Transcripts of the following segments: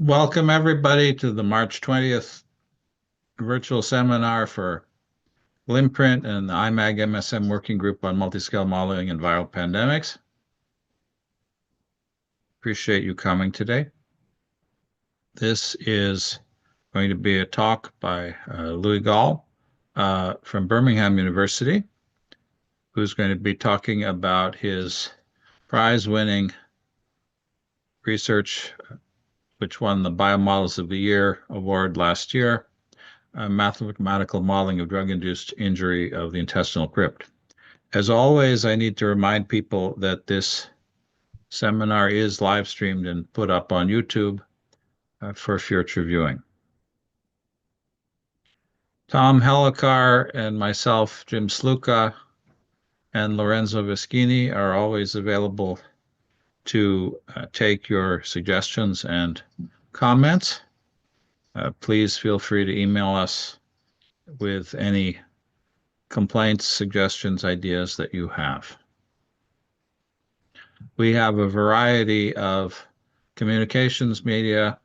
Welcome, everybody, to the March 20th virtual seminar for GLIMPRINT and the IMAG MSM Working Group on Multiscale Modeling and Viral Pandemics. Appreciate you coming today. This is going to be a talk by Louis Gall from Birmingham University, who's going to be talking about his prize-winning research, which won the BioModels of the Year award last year, mathematical modeling of drug-induced injury of the intestinal crypt. As always, I need to remind people that this seminar is live streamed and put up on YouTube for future viewing. Tom Helikar and myself, Jim Sluka, and Lorenzo Vischini are always available to take your suggestions and comments. Please feel free to email us with any complaints, suggestions, ideas that you have. We have a variety of communications media,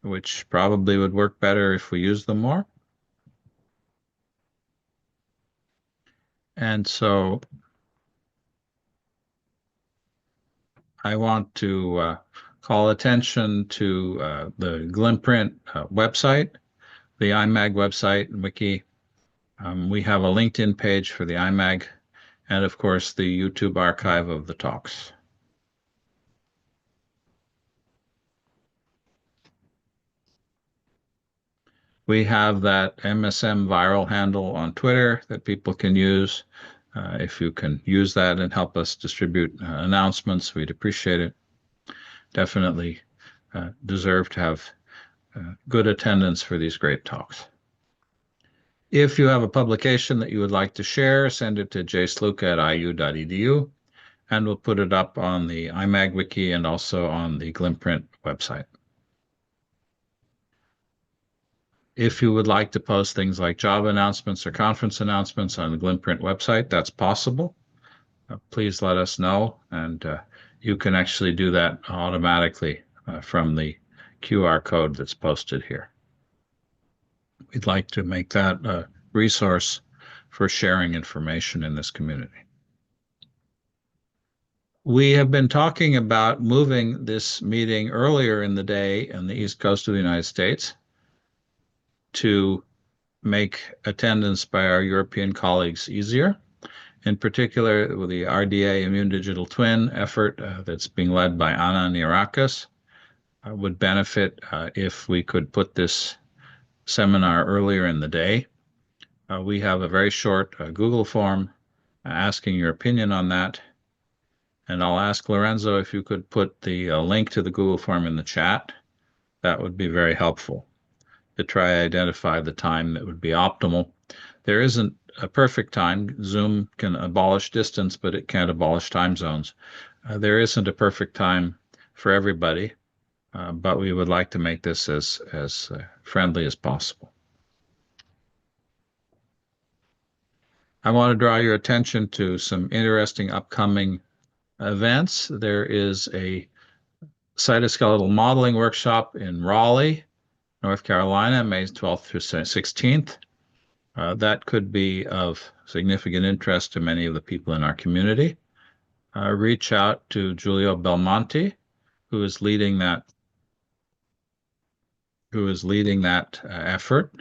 which probably would work better if we used them more. And so I want to call attention to the GLIMPRINT website, the IMAG website and wiki. We have a LinkedIn page for the IMAG, and of course the YouTube archive of the talks. We have that MSM viral handle on Twitter that people can use. If you can use that and help us distribute announcements, we'd appreciate it. Definitely deserve to have good attendance for these great talks. If you have a publication that you would like to share, send it to jsluka@iu.edu, and we'll put it up on the IMAG wiki and also on the GLIMPRINT website. If you would like to post things like job announcements or conference announcements on the GLIMPRINT website, that's possible. Please let us know, and you can actually do that automatically from the QR code that's posted here. We'd like to make that a resource for sharing information in this community. We have been talking about moving this meeting earlier in the day on the East Coast of the United States to make attendance by our European colleagues easier. In particular, with the RDA Immune Digital Twin effort that's being led by Anna Nirakis, would benefit if we could put this seminar earlier in the day. We have a very short Google form asking your opinion on that. And I'll ask Lorenzo if you could put the link to the Google form in the chat. That would be very helpful to try to identify the time that would be optimal. There isn't a perfect time. Zoom can abolish distance, but it can't abolish time zones. There isn't a perfect time for everybody, but we would like to make this as friendly as possible. I want to draw your attention to some interesting upcoming events. There is a cytoskeletal modeling workshop in Raleigh, North Carolina, May 12th through 16th. That could be of significant interest to many of the people in our community. Reach out to Giulio Belmonte, who is leading that effort,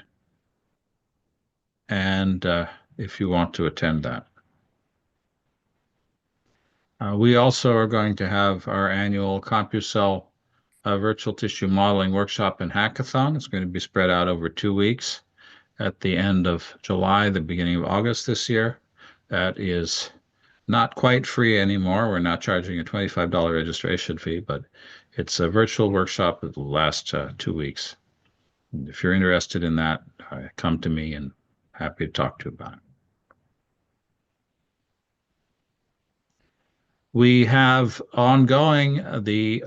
and if you want to attend that. We also are going to have our annual CompuCell virtual tissue modeling workshop and hackathon. It's going to be spread out over 2 weeks at the end of July, the beginning of August this year. That is not quite free anymore. We're not charging a $25 registration fee, but it's a virtual workshop that will last 2 weeks. And if you're interested in that, come to me and happy to talk to you about it. We have ongoing the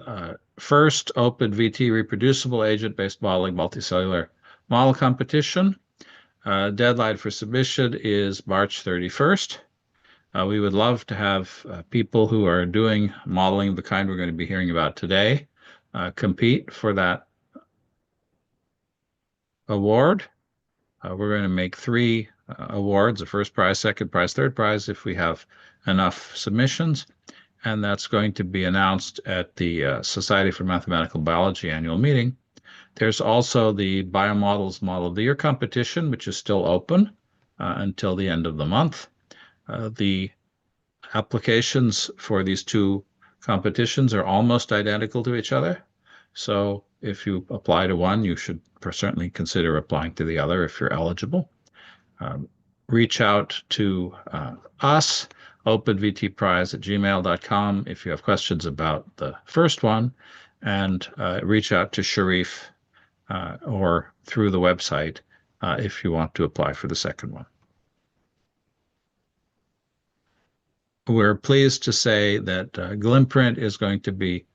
first open VT reproducible agent-based modeling multicellular model competition. Deadline for submission is March 31st. We would love to have people who are doing modeling of the kind we're going to be hearing about today compete for that award. We're going to make three awards, a first prize, second prize, third prize, if we have enough submissions. And that's going to be announced at the Society for Mathematical Biology annual meeting. There's also the BioModels Model of the Year competition, which is still open until the end of the month. The applications for these two competitions are almost identical to each other. So if you apply to one, you should certainly consider applying to the other if you're eligible. Reach out to us, openvtprize@gmail.com, if you have questions about the first one, and reach out to Sharif or through the website if you want to apply for the second one. We're pleased to say that GLIMPRINT is going to be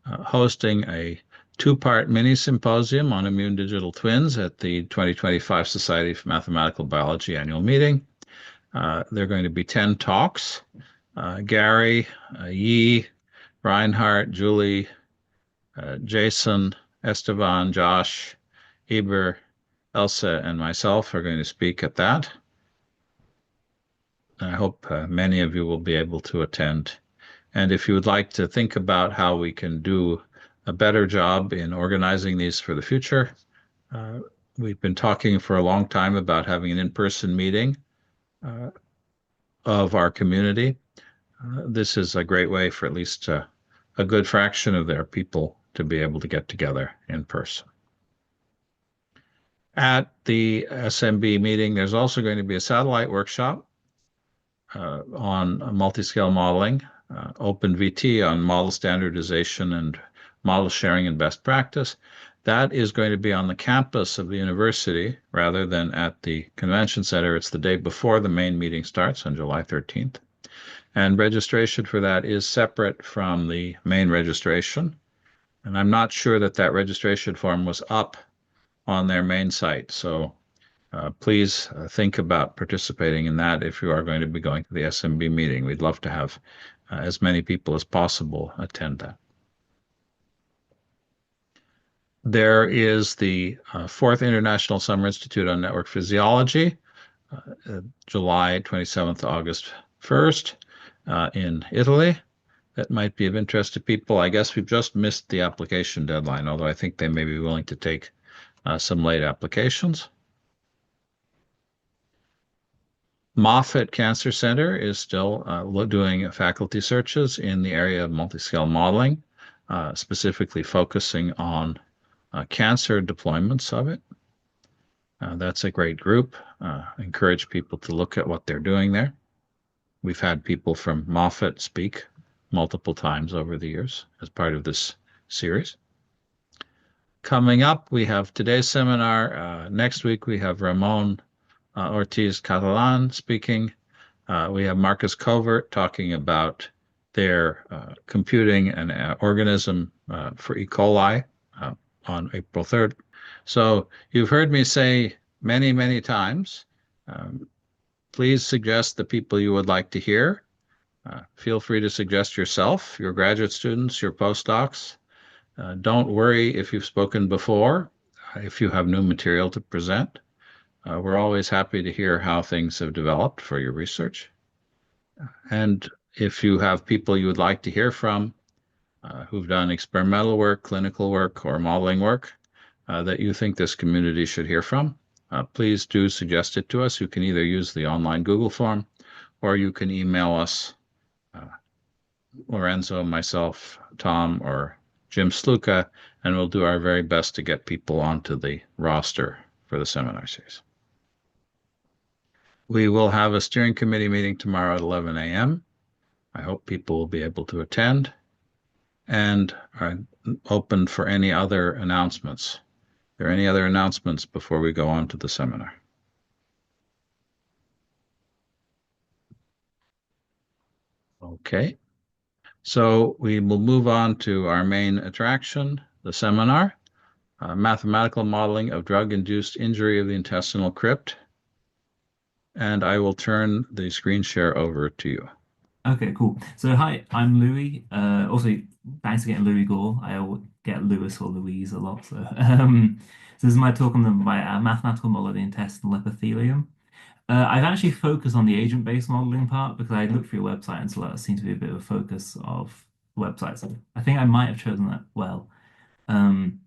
hosting a two-part mini symposium on immune digital twins at the 2025 Society for Mathematical Biology annual meeting. There are going to be 10 talks. Gary, Yi, Reinhardt, Julie, Jason, Esteban, Josh, Eber, Elsa, and myself are going to speak at that. I hope many of you will be able to attend. And if you would like to think about how we can do a better job in organizing these for the future, we've been talking for a long time about having an in-person meeting of our community. This is a great way for at least a good fraction of their people to be able to get together in person. At the SMB meeting, there's also going to be a satellite workshop on multi-scale modeling, OpenVT on model standardization and model sharing and best practice. That is going to be on the campus of the university rather than at the convention center. It's the day before the main meeting starts on July 13th. And registration for that is separate from the main registration. And I'm not sure that that registration form was up on their main site. So please think about participating in that if you are going to be going to the SMB meeting. We'd love to have as many people as possible attend that. There is the Fourth International Summer Institute on Network Physiology, July 27th to August 1st in Italy. That might be of interest to people. I guess we've just missed the application deadline, although I think they may be willing to take some late applications. Moffitt Cancer Center is still doing faculty searches in the area of multi-scale modeling, specifically focusing on cancer deployments of it. That's a great group. Encourage people to look at what they're doing there. We've had people from Moffitt speak multiple times over the years as part of this series. Coming up, we have today's seminar. Next week, we have Ramon Ortiz Catalan speaking. We have Marcus Covert talking about their computing an organism for E. coli on April 3rd. So you've heard me say many, many times, please suggest the people you would like to hear. Feel free to suggest yourself, your graduate students, your postdocs. Don't worry if you've spoken before, if you have new material to present. We're always happy to hear how things have developed for your research. And if you have people you would like to hear from who've done experimental work, clinical work, or modeling work that you think this community should hear from, please do suggest it to us. You can either use the online Google form or you can email us, Lorenzo, myself, Tom, or Jim Sluka, and we'll do our very best to get people onto the roster for the seminar series. We will have a steering committee meeting tomorrow at 11 a.m. I hope people will be able to attend and are open for any other announcements. Are there any other announcements before we go on to the seminar? Okay, so we will move on to our main attraction, the seminar, Mathematical Modeling of Drug-Induced Injury of the Intestinal Crypt. And I will turn the screen share over to you. Okay, cool. So hi, I'm Louis. Also, thanks for getting Louis Gall. I always get Louis or Louise a lot. So this is my talk on my mathematical model of the intestinal epithelium. I've actually focused on the agent-based modeling part because I looked through your website and so that seemed to be a bit of a focus of the website. So I think I might have chosen that well. Um,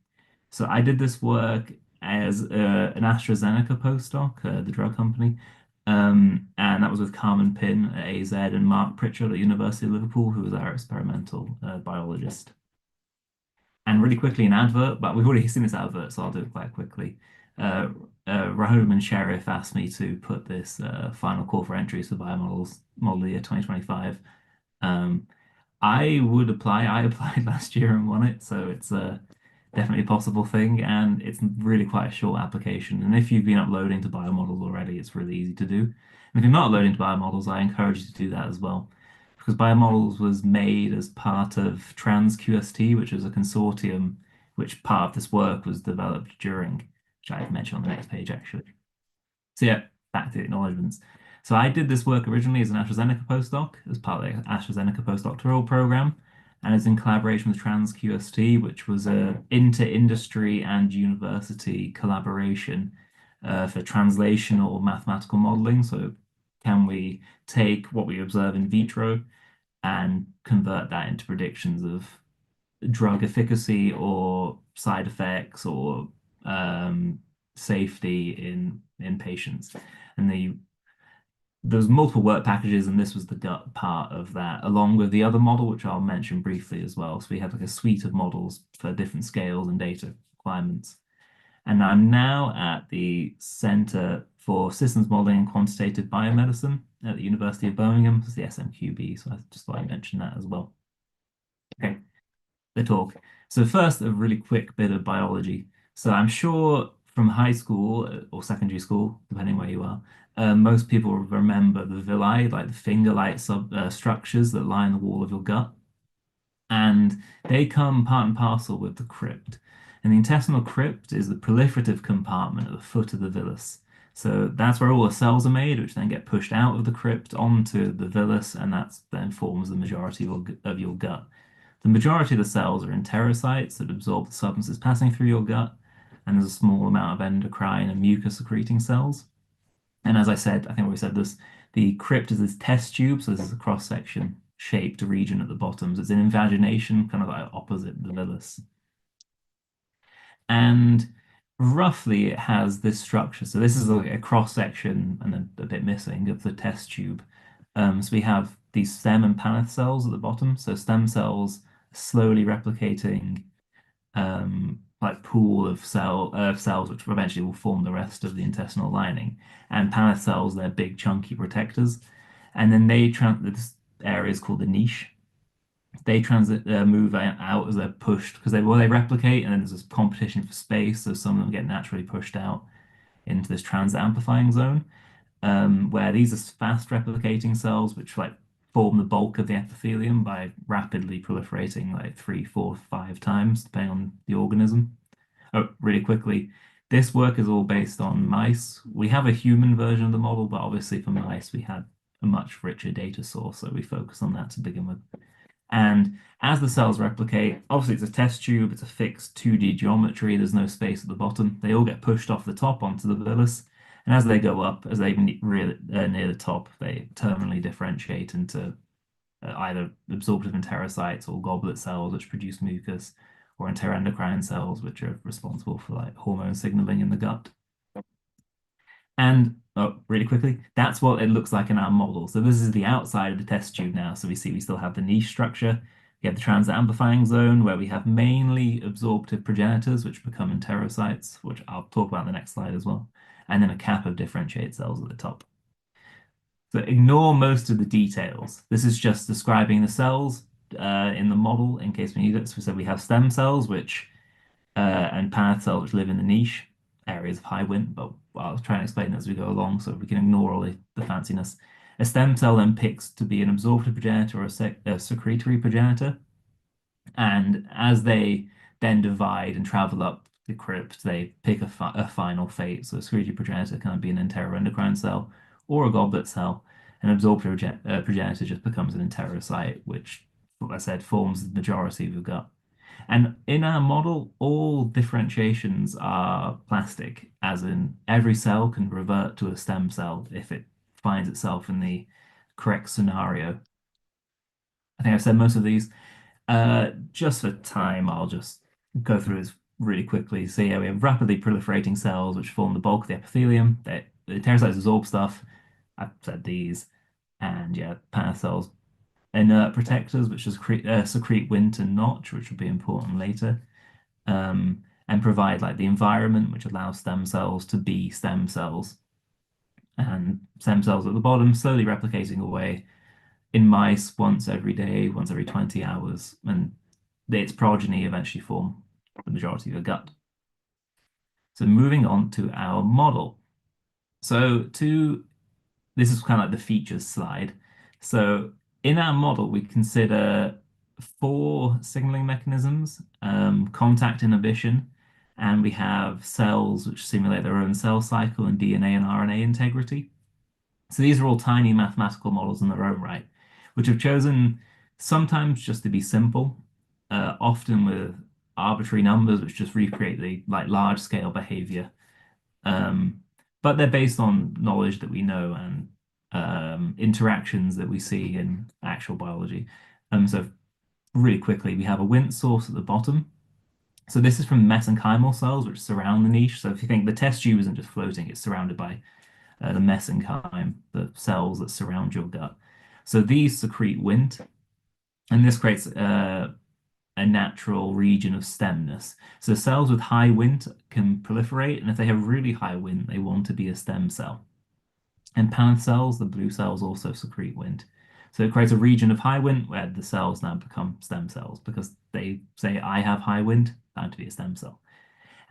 so I did this work as an AstraZeneca postdoc, the drug company, and that was with Carmen Pinn at AZ and Mark Pritchard at University of Liverpool, who was our experimental biologist. And really quickly, an advert, but we've already seen this advert, so I'll do it quite quickly. Uh, Rahul and Sheriff asked me to put this final call for entries for BioModels Model Year 2025. Um, I would apply. I applied last year and won it, so it's definitely a possible thing, and it's really quite a short application. And if you've been uploading to BioModels already, it's really easy to do. And if you're not uploading to BioModels, I encourage you to do that as well, because BioModels was made as part of TransQST, which is a consortium which part of this work was developed during, which I've mentioned on the next page actually. So yeah, back to the acknowledgements. So I did this work originally as an AstraZeneca postdoc, as part of the AstraZeneca postdoctoral program, and it's in collaboration with TransQST, which was a inter-industry and university collaboration for translational mathematical modeling. So can we take what we observe in vitro and convert that into predictions of drug efficacy or side effects or um, safety in patients. And there's multiple work packages, and this was the gut part of that, along with the other model, which I'll mention briefly as well. So we have like a suite of models for different scales and data requirements. And I'm now at the Center for Systems Modeling and Quantitative Biomedicine at the University of Birmingham. It's the SMQB, so I just thought I'd mention that as well. Okay, the talk. So first, a really quick bit of biology. So I'm sure from high school or secondary school, depending where you are, most people remember the villi, like the finger-like sub structures that line the wall of your gut, and they come part and parcel with the crypt. And the intestinal crypt is the proliferative compartment at the foot of the villus. So that's where all the cells are made, which then get pushed out of the crypt onto the villus, and that then forms the majority of your gut. The majority of the cells are enterocytes that absorb the substances passing through your gut, and there's a small amount of endocrine and mucus secreting cells. And as I said, I think we said this, the crypt is this test tube, so this is a cross-section shaped region at the bottom. So it's an invagination, kind of like opposite the villus. And roughly it has this structure. So this is a cross-section and a bit missing of the test tube. So we have these stem and paneth cells at the bottom. So stem cells slowly replicating like pool of cells which eventually will form the rest of the intestinal lining. And paneth cells, they're big chunky protectors. And then this area is called the niche. They transit move out as they're pushed because they replicate and then there's this competition for space. So some of them get naturally pushed out into this transit amplifying zone where these are fast replicating cells, which like form the bulk of the epithelium by rapidly proliferating like three, four, five times, depending on the organism. Oh, really quickly, this work is all based on mice. We have a human version of the model, but obviously for mice, we had a much richer data source, so we focus on that to begin with. And as the cells replicate, obviously it's a test tube, it's a fixed 2D geometry, there's no space at the bottom. They all get pushed off the top onto the villus. And as they go up, as they really near the top, they terminally differentiate into either absorptive enterocytes or goblet cells, which produce mucus, or enteroendocrine cells, which are responsible for like hormone signaling in the gut. And oh, really quickly, that's what it looks like in our model. So this is the outside of the test tube now. So we see we still have the niche structure. We have the transit amplifying zone where we have mainly absorptive progenitors, which become enterocytes, which I'll talk about in the next slide as well. And then a cap of differentiated cells at the top. So ignore most of the details. This is just describing the cells in the model in case we need it. So we said we have stem cells, which and paneth cells, which live in the niche areas of high wind, but I'll try and explain as we go along so we can ignore all the fanciness. A stem cell then picks to be an absorptive progenitor or a secretory progenitor. And as they then divide and travel up the crypt, they pick a final fate. So a secretory progenitor can be an enteroendocrine cell or a goblet cell. An absorptive progenitor just becomes an enterocyte, which, like I said, forms the majority of the gut. And in our model, all differentiations are plastic, as in every cell can revert to a stem cell if it finds itself in the correct scenario. I think I've said most of these. Just for time, I'll just go through this really quickly. So yeah, we have rapidly proliferating cells which form the bulk of the epithelium. The enterocytes absorb stuff. I've said these. And yeah, Paneth cells, inert protectors, which is secrete Wnt and Notch, which will be important later, and provide like the environment which allows stem cells to be stem cells. And stem cells at the bottom, slowly replicating away in mice once every day, once every 20 hours, and its progeny eventually form the majority of the gut. So moving on to our model. So to this is kind of like the features slide. So in our model, we consider four signaling mechanisms, contact inhibition, and we have cells which simulate their own cell cycle and DNA and RNA integrity. So these are all tiny mathematical models in their own right, which have chosen sometimes just to be simple, often with arbitrary numbers which just recreate the like large scale behavior. Um, but they're based on knowledge that we know and interactions that we see in actual biology. So really quickly, we have a Wnt source at the bottom. So this is from mesenchymal cells which surround the niche. So if you think the test tube isn't just floating, it's surrounded by the mesenchyme, the cells that surround your gut. So these secrete Wnt, and this creates a natural region of stemness. So cells with high Wnt can proliferate, and if they have really high Wnt, they want to be a stem cell. And Paneth cells, the blue cells, also secrete Wnt. So it creates a region of high Wnt where the cells now become stem cells because they say, I have high Wnt, bound to be a stem cell.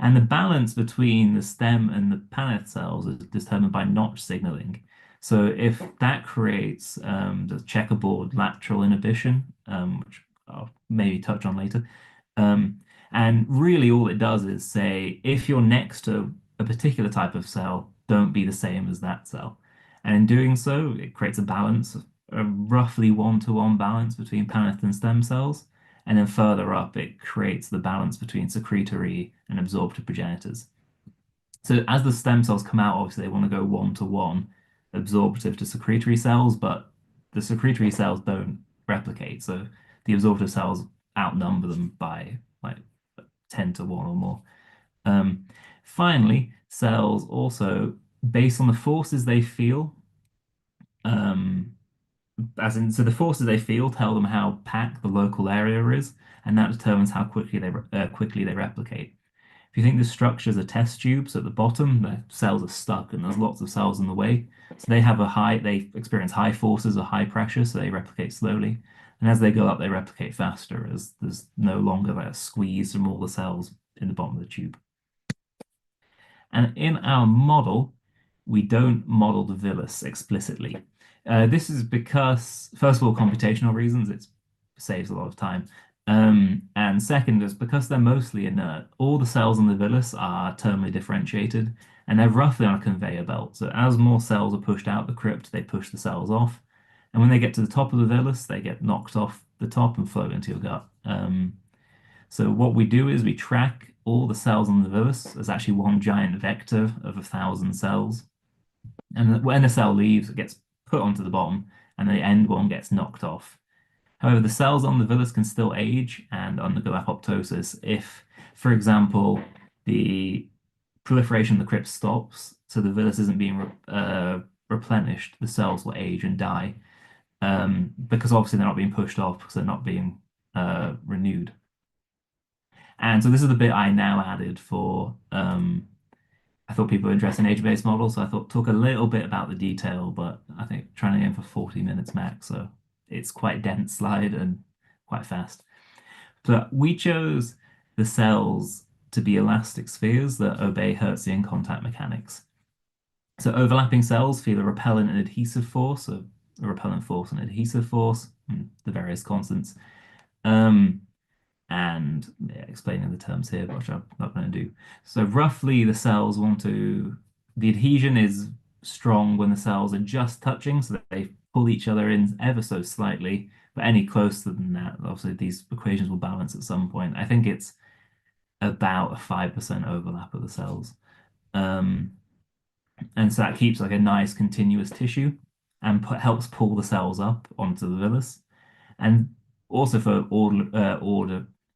And the balance between the stem and the Paneth cells is determined by Notch signaling. So if that creates the checkerboard lateral inhibition, which I'll maybe touch on later, and really all it does is say, if you're next to a particular type of cell, don't be the same as that cell. And in doing so, it creates a balance, a roughly one-to-one balance between Paneth and stem cells. And then further up, it creates the balance between secretory and absorptive progenitors. So as the stem cells come out, obviously they want to go one-to-one, absorptive to secretory cells, but the secretory cells don't replicate. So the absorptive cells outnumber them by like 10 to 1 or more. Finally, cells also, based on the forces they feel, um, as in, so the forces they feel tell them how packed the local area is, and that determines how quickly they replicate. If you think the structures are test tubes at the bottom, the cells are stuck, and there's lots of cells in the way. So they experience high forces or high pressure, so they replicate slowly. And as they go up, they replicate faster, as there's no longer that squeeze from all the cells in the bottom of the tube. And in our model, we don't model the villus explicitly. This is because, first of all, computational reasons, it saves a lot of time. And second is because they're mostly inert. All the cells in the villus are terminally differentiated, and they're roughly on a conveyor belt. So as more cells are pushed out the crypt, they push the cells off. And when they get to the top of the villus, they get knocked off the top and float into your gut. So what we do is we track all the cells on the villus as actually one giant vector of 1,000 cells. And when a cell leaves, it gets put onto the bottom, and the end one gets knocked off. However, the cells on the villus can still age and undergo apoptosis if, for example, the proliferation of the crypt stops, so the villus isn't being replenished, the cells will age and die, because obviously they're not being pushed off because they're not being renewed. And so this is the bit I now added for, I thought people were interested in age-based models, so I thought talk a little bit about the detail, but I think trying to aim for 40 minutes max, so it's quite a dense slide and quite fast. So we chose the cells to be elastic spheres that obey Hertzian contact mechanics. So overlapping cells feel a repellent and adhesive force, a repellent force and adhesive force, and the various constants. And yeah, explaining the terms here, which I'm not going to do. So roughly the adhesion is strong when the cells are just touching, so that they pull each other in ever so slightly, but any closer than that, obviously these equations will balance at some point. I think it's about a 5% overlap of the cells. Um, and so that keeps like a nice continuous tissue and helps pull the cells up onto the villus. And also for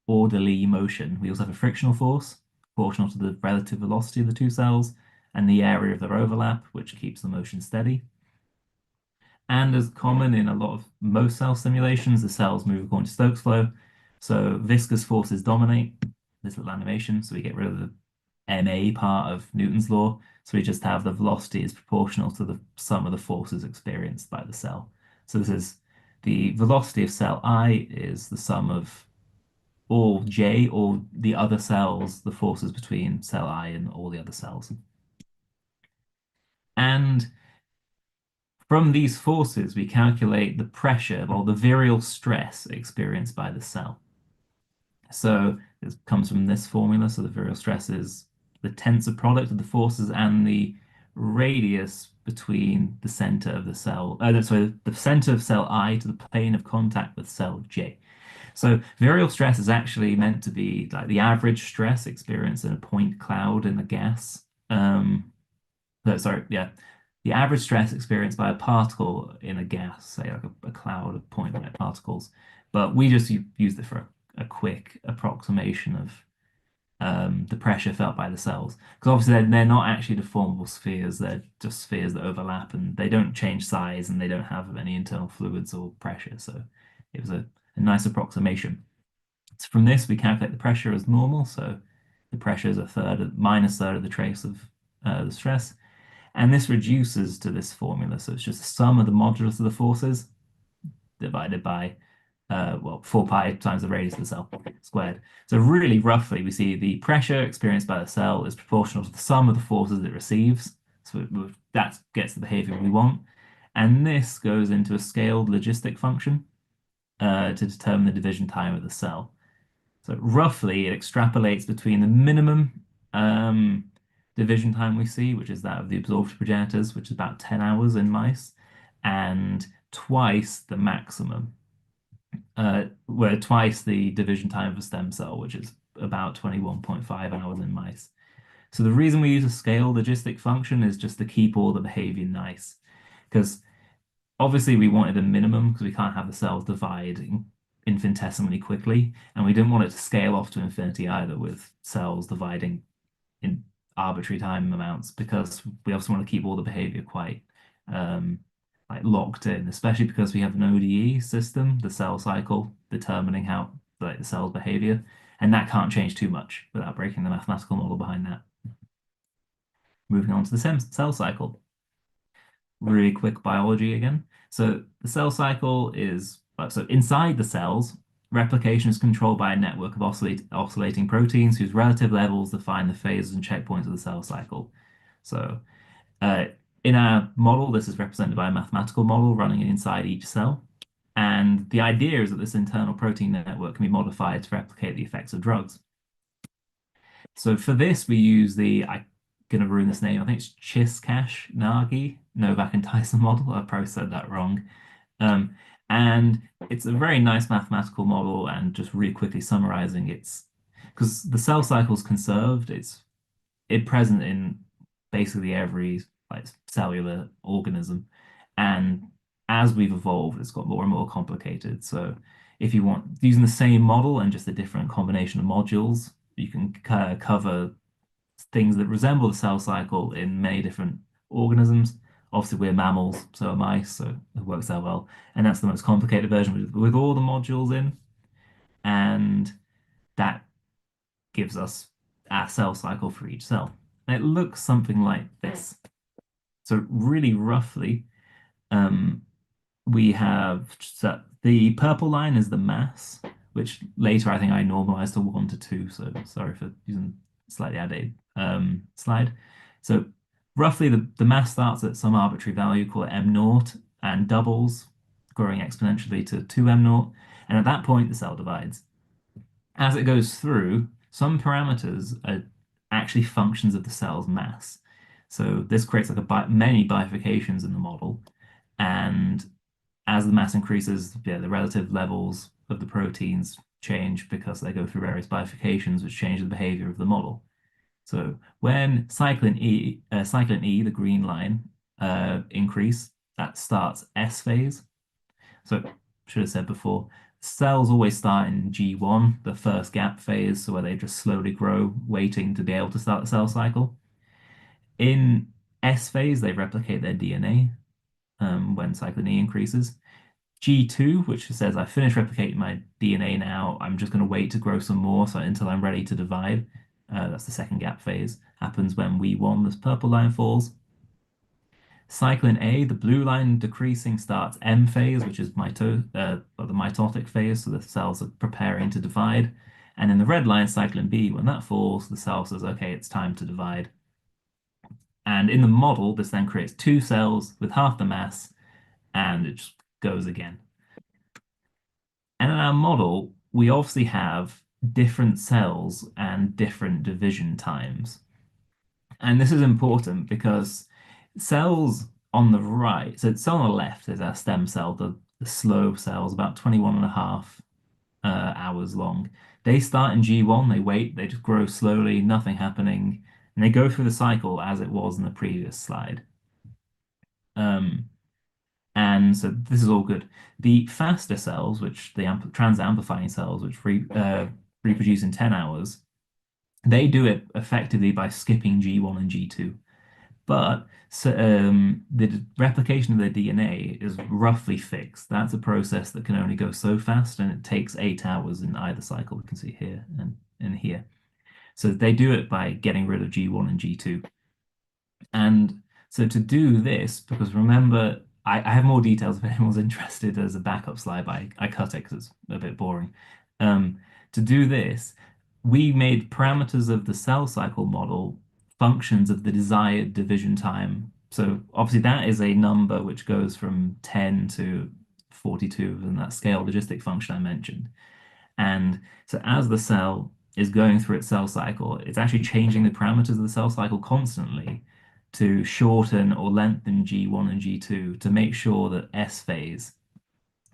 orderly motion, we also have a frictional force proportional to the relative velocity of the two cells and the area of their overlap, which keeps the motion steady. And as common in a lot of most cell simulations, the cells move according to Stokes flow. So viscous forces dominate this little animation. So we get rid of the MA part of Newton's law. So we just have the velocity is proportional to the sum of the forces experienced by the cell. So this is the velocity of cell I is the sum of all J or the other cells, the forces between cell I and all the other cells. And from these forces, we calculate the pressure or the virial stress experienced by the cell. So it comes from this formula. So the virial stress is the tensor product of the forces and the radius between the center of the cell, sorry, the center of cell I to the plane of contact with cell J. So virial stress is actually meant to be like the average stress experienced in a point cloud in the gas. No, sorry, yeah. The average stress experienced by a particle in a gas, say like a cloud of point light particles. But we just used it for a quick approximation of the pressure felt by the cells. Because obviously they're not actually deformable spheres, they're just spheres that overlap and they don't change size and they don't have any internal fluids or pressure. So it was a nice approximation. So from this, we calculate the pressure as normal. So the pressure is minus third of the trace of the stress. And this reduces to this formula. So it's just the sum of the modulus of the forces divided by, well, 4 pi times the radius of the cell squared. So really roughly, we see the pressure experienced by the cell is proportional to the sum of the forces it receives. So that gets the behavior we want. And this goes into a scaled logistic function to determine the division time of the cell. So roughly, it extrapolates between the minimum division time we see, which is that of the absorptive progenitors, which is about 10 hours in mice, and twice the maximum, where twice the division time of a stem cell, which is about 21.5 hours in mice. So the reason we use a scale logistic function is just to keep all the behavior nice, because obviously we wanted a minimum because we can't have the cells divide infinitesimally quickly, and we didn't want it to scale off to infinity either with cells dividing in arbitrary time amounts because we also want to keep all the behavior quite like locked in, especially because we have an ODE system, the cell cycle, determining how like the cell's behavior, and that can't change too much without breaking the mathematical model behind that. Moving on to the cell cycle. Really quick biology again. So the cell cycle is so inside the cells, replication is controlled by a network of oscillating proteins whose relative levels define the phases and checkpoints of the cell cycle. So uh, in our model, this is represented by a mathematical model running inside each cell. And the idea is that this internal protein network can be modified to replicate the effects of drugs. So for this, we use I'm going to ruin this name. I think it's Chiskash-Nagy Novak and Tyson model. I probably said that wrong. And it's a very nice mathematical model. And just really quickly summarizing, it's because the cell cycle is conserved. It's present in basically every like cellular organism. And as we've evolved, it's got more and more complicated. So if you want using the same model and just a different combination of modules, you can cover things that resemble the cell cycle in many different organisms. Obviously, we're mammals, so are mice, so it works out well. And that's the most complicated version with all the modules in. And that gives us our cell cycle for each cell. And it looks something like this. So really roughly, um, we have the purple line is the mass, which later I think I normalized to 1 to 2. So sorry for using slightly outdated slide. So roughly the mass starts at some arbitrary value called m naught and doubles, growing exponentially to 2m naught. And at that point, the cell divides. As it goes through, some parameters are actually functions of the cell's mass. So this creates like many bifurcations in the model. And as the mass increases, yeah, the relative levels of the proteins change because they go through various bifurcations, which change the behavior of the model. So when cyclin E, the green line, increase, that starts S phase. So should have said before, cells always start in G1, the first gap phase, so where they just slowly grow, waiting to be able to start the cell cycle. In S phase, they replicate their DNA when cyclin E increases. G2, which says I finished replicating my DNA now, I'm just going to wait to grow some more so until I'm ready to divide. That's the second gap phase. Happens when W1, this purple line falls. Cyclin A, the blue line decreasing starts M phase, which is the mitotic phase, so the cells are preparing to divide. And in the red line, cyclin B, when that falls, the cell says, okay, it's time to divide. And in the model, this then creates two cells with half the mass, and it just goes again. And in our model, we obviously have different cells and different division times. And this is important because cells on the right, so cell on the left is our stem cell, the slow cells, about 21 and a half hours long. They start in G1, they wait, they just grow slowly, nothing happening, and they go through the cycle as it was in the previous slide. Um, and so this is all good. The faster cells, which the trans-amplifying cells, which reproduce in 10 hours, they do it effectively by skipping G1 and G2. But the replication of their DNA is roughly fixed. That's a process that can only go so fast, and it takes 8 hours in either cycle. We can see here and in here. So they do it by getting rid of G1 and G2. And so to do this, because remember, I have more details if anyone's interested as a backup slide, but I cut it because it's a bit boring. Um, to do this, we made parameters of the cell cycle model functions of the desired division time. So obviously that is a number which goes from 10 to 42 in that scale logistic function I mentioned. And so as the cell is going through its cell cycle, it's actually changing the parameters of the cell cycle constantly to shorten or lengthen G1 and G2 to make sure that S phase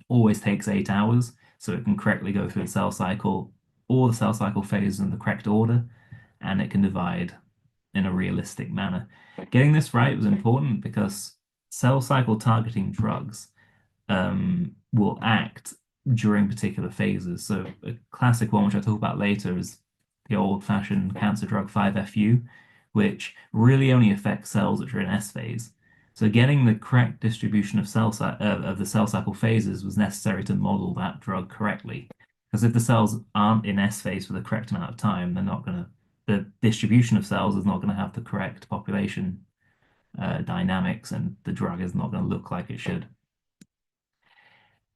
always takes 8 hours so it can correctly go through the cell cycle, all the cell cycle phases in the correct order, and it can divide in a realistic manner. Getting this right was important because cell cycle targeting drugs will act during particular phases. So a classic one, which I talk about later, is the old-fashioned cancer drug 5-FU, which really only affects cells which are in S phase. So getting the correct distribution of of the cell cycle phases was necessary to model that drug correctly. Because if the cells aren't in S phase for the correct amount of time, the distribution of cells is not going to have the correct population dynamics, and the drug is not going to look like it should.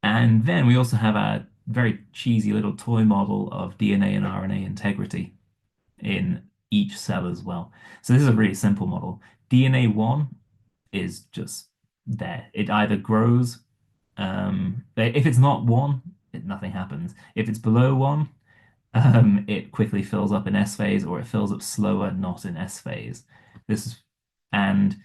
And then we also have a very cheesy little toy model of DNA and RNA integrity in each cell as well. So this is a really simple model. DNA 1 is just there. It either grows, if it's not 1, nothing happens. If it's below 1, it quickly fills up in S phase, or it fills up slower, not in S phase. This is, and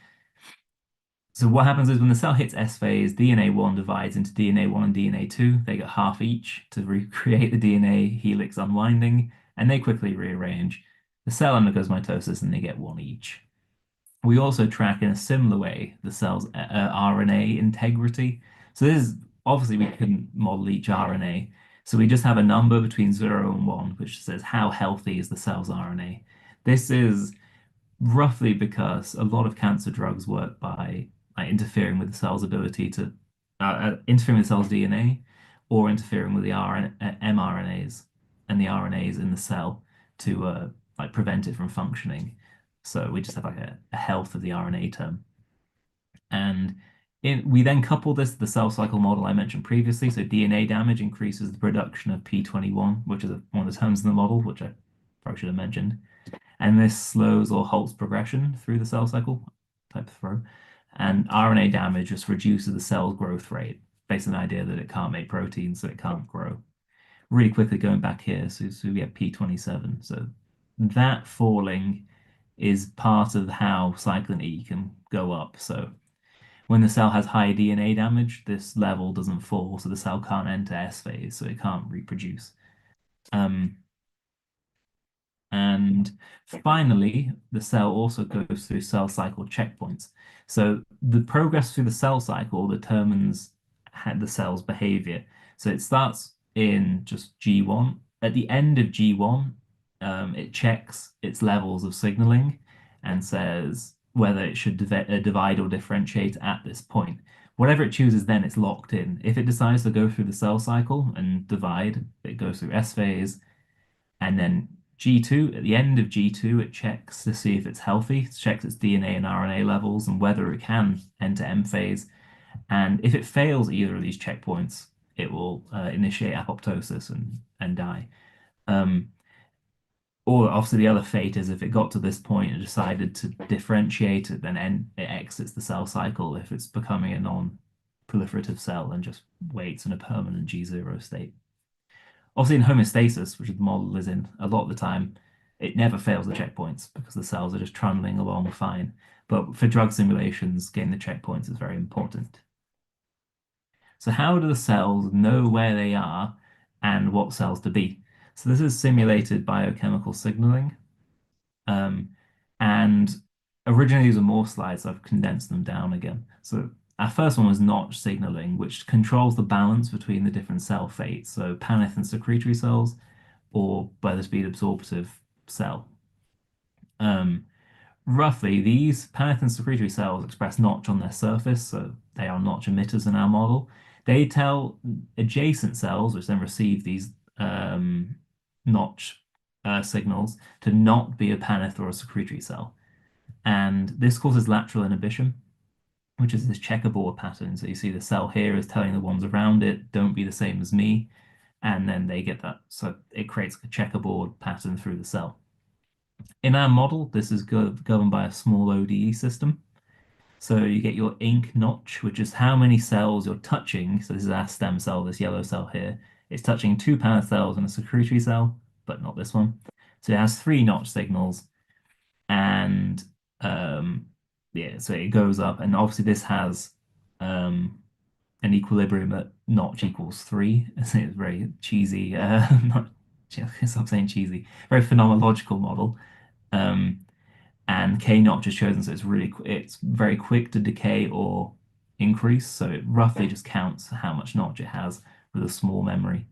so what happens is when the cell hits S phase, DNA1 divides into DNA1 and DNA2. They get half each to recreate the DNA helix unwinding, and they quickly rearrange. The cell undergoes mitosis and they get one each. We also track in a similar way the cell's RNA integrity. So this is obviously we couldn't model each RNA. So we just have a number between 0 and 1, which says how healthy is the cell's RNA. This is roughly because a lot of cancer drugs work by interfering with the cell's ability to interfering with the cell's DNA or interfering with the mRNAs and the RNAs in the cell to prevent it from functioning. So we just have a health of the RNA term. And we then couple this to the cell cycle model I mentioned previously. So DNA damage increases the production of P21, which is one of the terms in the model, which I probably should have mentioned. And this slows or halts progression through the cell cycle, type of throw. And RNA damage just reduces the cell's growth rate, based on the idea that it can't make protein, so it can't grow. Really quickly going back here, so we get P27. So that falling is part of how cyclin E can go up. So When the cell has high DNA damage, this level doesn't fall, so the cell can't enter S phase, so it can't reproduce. Um, and finally, the cell also goes through cell cycle checkpoints. So the progress through the cell cycle determines the cell's behavior. So it starts in just G1. At the end of G1, it checks its levels of signaling and says whether it should divide or differentiate at this point. Whatever it chooses then, it's locked in. If it decides to go through the cell cycle and divide, it goes through S phase. And then G2, at the end of G2, it checks to see if it's healthy, it checks its DNA and RNA levels and whether it can enter M phase. And if it fails either of these checkpoints, it will initiate apoptosis and die. Um, or obviously the other fate is if it got to this point and decided to differentiate it, then it exits the cell cycle if it's becoming a non-proliferative cell and just waits in a permanent G0 state. Obviously, in homeostasis, which the model is in a lot of the time, it never fails the checkpoints because the cells are just trundling along fine. But for drug simulations, getting the checkpoints is very important. So how do the cells know where they are and what cells to be? So this is simulated biochemical signaling. Um, and originally these were more slides, so I've condensed them down again. So our first one was notch signaling, which controls the balance between the different cell fates, so Paneth and secretory cells, or by the speed absorptive cell. Um, Roughly, these Paneth and secretory cells express notch on their surface, so they are notch emitters in our model. They tell adjacent cells, which then receive these notch signals, to not be a Paneth or a secretory cell. And this causes lateral inhibition, which is this checkerboard pattern. So you see the cell here is telling the ones around it, don't be the same as me. And then they get that. So it creates a checkerboard pattern through the cell. In our model, this is governed by a small ODE system. So you get your ink notch, which is how many cells you're touching. So this is our stem cell, this yellow cell here. It's touching two Paneth cells and a secretory cell, but not this one. So it has three notch signals. And yeah, so it goes up. And obviously this has an equilibrium at notch equals three. It's very cheesy. Not, stop saying cheesy. Very phenomenological model. Um, and K notch is chosen, so it's very quick to decay or increase. So it roughly just counts how much notch it has with a small memory.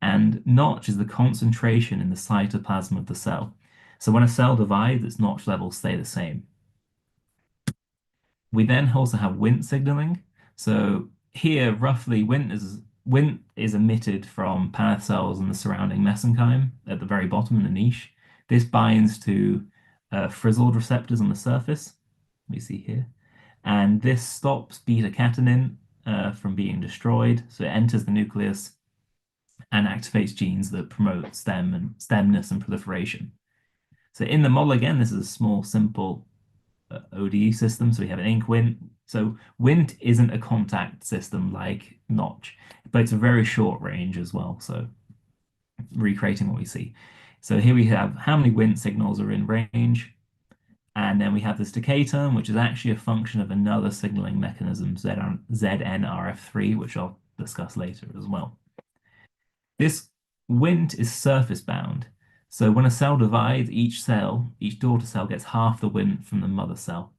And notch is the concentration in the cytoplasm of the cell. So when a cell divides, its notch levels stay the same. We then also have Wnt signaling. So here, roughly, Wnt is emitted from Paneth cells and the surrounding mesenchyme at the very bottom in the niche. This binds to frizzled receptors on the surface, we see here. And this stops beta-catenin from being destroyed. So it enters the nucleus and activates genes that promote stemness and proliferation. So in the model, again, this is a small, simple ODE system. So we have an ink Wnt. So Wnt isn't a contact system like Notch, but it's a very short range as well. So recreating what we see. So here we have how many Wnt signals are in range. And then we have this decay term, which is actually a function of another signaling mechanism, ZNRF3, which I'll discuss later as well. This Wnt is surface bound. So when a cell divides, each daughter cell gets half the Wnt from the mother cell.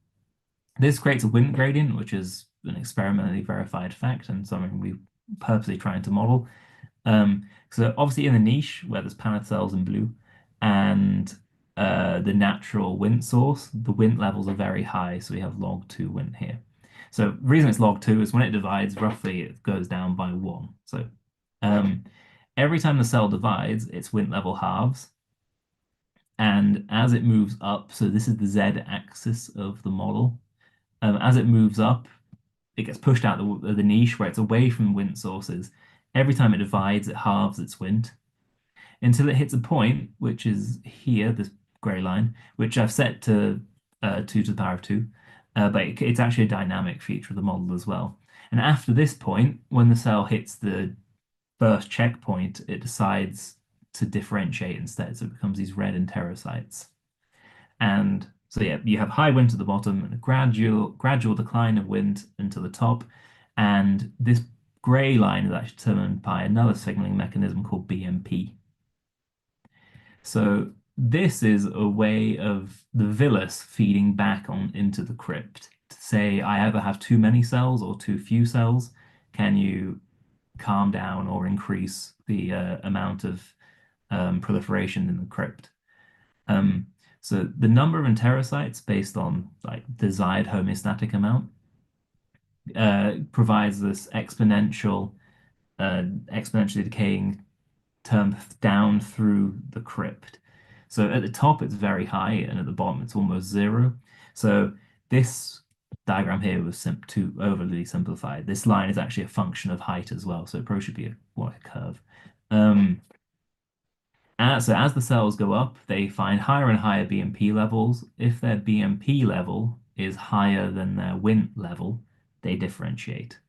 This creates a Wnt gradient, which is an experimentally verified fact and something we purposely trying to model. So obviously in the niche where there's Paneth cells in blue and the natural Wnt source, the Wnt levels are very high. So we have log 2 Wnt here. So the reason it's log 2 is when it divides, roughly it goes down by 1. So every time the cell divides, its Wnt level halves. And as it moves up, so this is the Z-axis of the model, as it moves up, it gets pushed out the niche where it's away from Wnt sources. Every time it divides, it halves its Wnt until it hits a point, which is here, this gray line, which I've set to 2 to the power of 2, but it's actually a dynamic feature of the model as well. And after this point, when the cell hits the first checkpoint, it decides to differentiate instead. So it becomes these red enterocytes. And So yeah, you have high wind at the bottom and a gradual decline of wind until the top. And this gray line is actually determined by another signaling mechanism called BMP. So this is a way of the villus feeding back on into the crypt to say I either have too many cells or too few cells. Can you calm down or increase the amount of proliferation in the crypt? Um, so the number of enterocytes based on like desired homeostatic amount provides this exponentially decaying term down through the crypt. So at the top it's very high, and at the bottom it's almost zero. So this diagram here was too overly simplified. This line is actually a function of height as well, so it probably should be more like a curve. Um, so as the cells go up, they find higher and higher BMP levels. If their BMP level is higher than their Wnt level, they differentiate.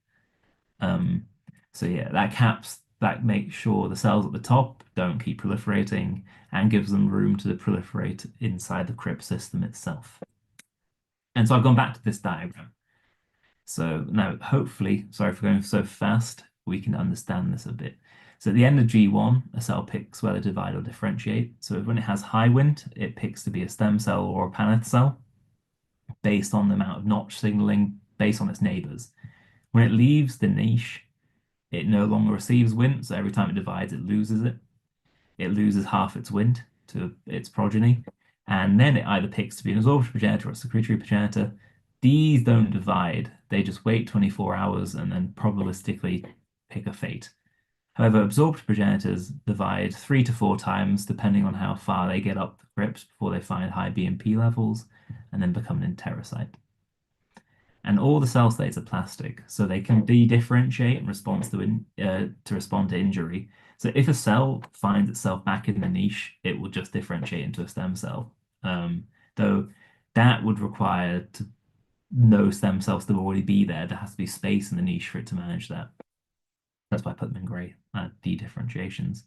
Um, so yeah, that makes sure the cells at the top don't keep proliferating and gives them room to proliferate inside the crypt system itself. And so I've gone back to this diagram. So now, hopefully, sorry for going so fast, we can understand this a bit. So at the end of G1, a cell picks whether to divide or differentiate. So when it has high Wnt, it picks to be a stem cell or a Paneth cell based on the amount of notch signaling based on its neighbors. When it leaves the niche, it no longer receives Wnt, so every time it divides, it loses it. It loses half its Wnt to its progeny, and then it either picks to be an absorptive progenitor or a secretory progenitor. These don't divide, they just wait 24 hours and then probabilistically pick a fate. However, absorptive progenitors divide 3 to 4 times depending on how far they get up the crypt before they find high BMP levels and then become an enterocyte. And all the cell states are plastic, so they can de-differentiate in response to respond to injury. So if a cell finds itself back in the niche, it will just differentiate into a stem cell. Though that would require no stem cells to already be there. There has to be space in the niche for it to manage that. That's why I put them in gray, de-differentiations.